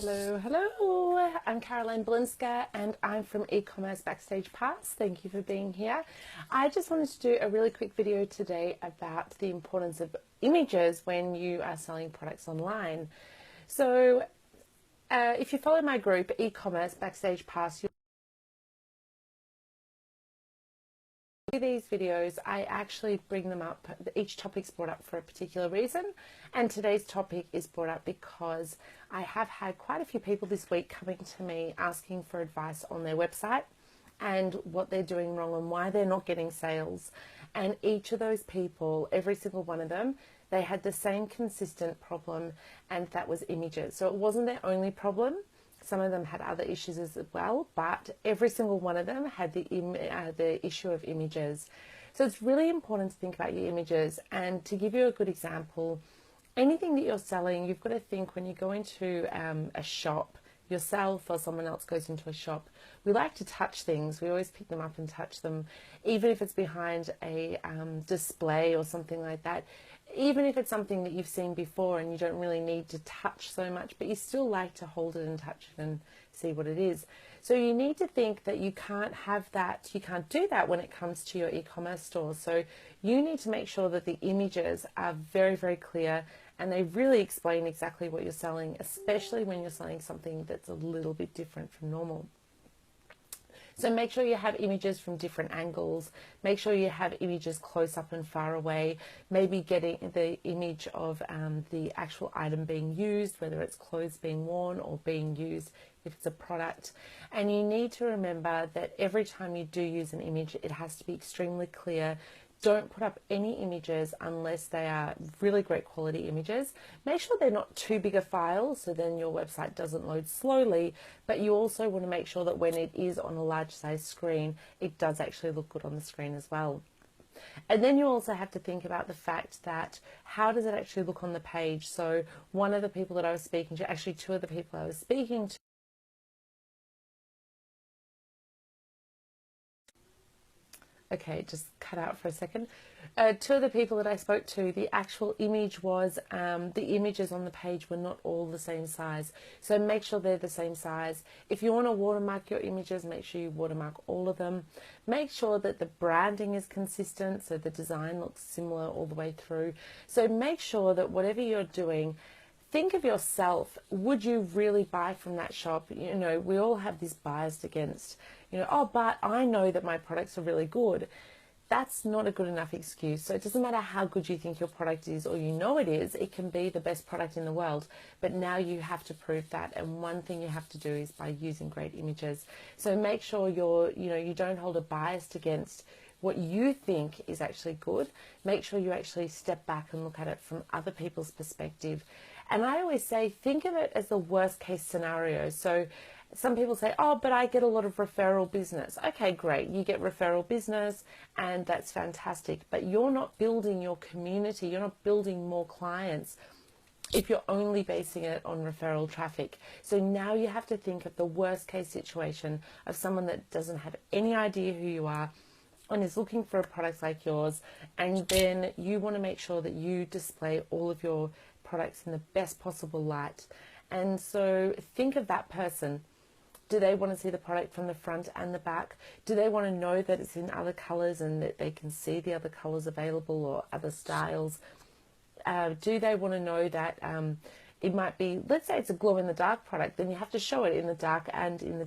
Hello. I'm Caroline Blinska and I'm from e-commerce Backstage Pass. Thank you for being here. I just wanted to do a really quick video today about the importance of images when you are selling products online. So if you follow my group, e-commerce Backstage Pass, these videos, I actually bring them up. Each topic's brought up for a particular reason, and today's topic is brought up because I have had quite a few people this week coming to me asking for advice on their website and what they're doing wrong and why they're not getting sales. And each of those people, every single one of them, they had the same consistent problem, and that was images. So it wasn't their only problem. Some of them had other issues as well, but every single one of them had the issue of images. So it's really important to think about your images. And to give you a good example, anything that you're selling, you've got to think when you go into a shop, yourself or someone else goes into a shop, we like to touch things. We always pick them up and touch them, even if it's behind a display or something like that. Even if it's something that you've seen before and you don't really need to touch so much, but you still like to hold it and touch it and see what it is. So you need to think that you can't have that, you can't do that when it comes to your e-commerce store. So you need to make sure that the images are very, very clear and they really explain exactly what you're selling, especially when you're selling something that's a little bit different from normal. So make sure you have images from different angles. Make sure you have images close up and far away. Maybe getting the image of the actual item being used, whether it's clothes being worn or being used if it's a product. And you need to remember that every time you do use an image, it has to be extremely clear. Don't put up any images unless they are really great quality images. Make sure they're not too big a file, so then your website doesn't load slowly, but you also want to make sure that when it is on a large size screen, it does actually look good on the screen as well. And then you also have to think about the fact that how does it actually look on the page? So one of the people that I was speaking to, actually two of the people I was speaking to, okay, just cut out for a second. Two of the people that I spoke to, the actual image was, the images on the page were not all the same size. So make sure they're the same size. If you want to watermark your images, make sure you watermark all of them. Make sure that the branding is consistent, so the design looks similar all the way through. So make sure that whatever you're doing, think of yourself. Would you really buy from that shop? You know, we all have this biased against, oh, but I know that my products are really good. That's not a good enough excuse. So it doesn't matter how good you think your product is or you know it is, it can be the best product in the world. But now you have to prove that. And one thing you have to do is by using great images. So make sure you don't hold a bias against what you think is actually good. Make sure you actually step back and look at it from other people's perspective. And I always say, think of it as the worst case scenario. So some people say, oh, but I get a lot of referral business. Okay, great. You get referral business and that's fantastic. But you're not building your community. You're not building more clients if you're only basing it on referral traffic. So now you have to think of the worst case situation of someone that doesn't have any idea who you are and is looking for a product like yours. And then you want to make sure that you display all of your products in the best possible light. And so think of that person. Do they want to see the product from the front and the back? Do they want to know that it's in other colors and that they can see the other colors available or other styles? Do they want to know that it might be, let's say it's a glow-in-the-dark product, then you have to show it in the dark and in the day.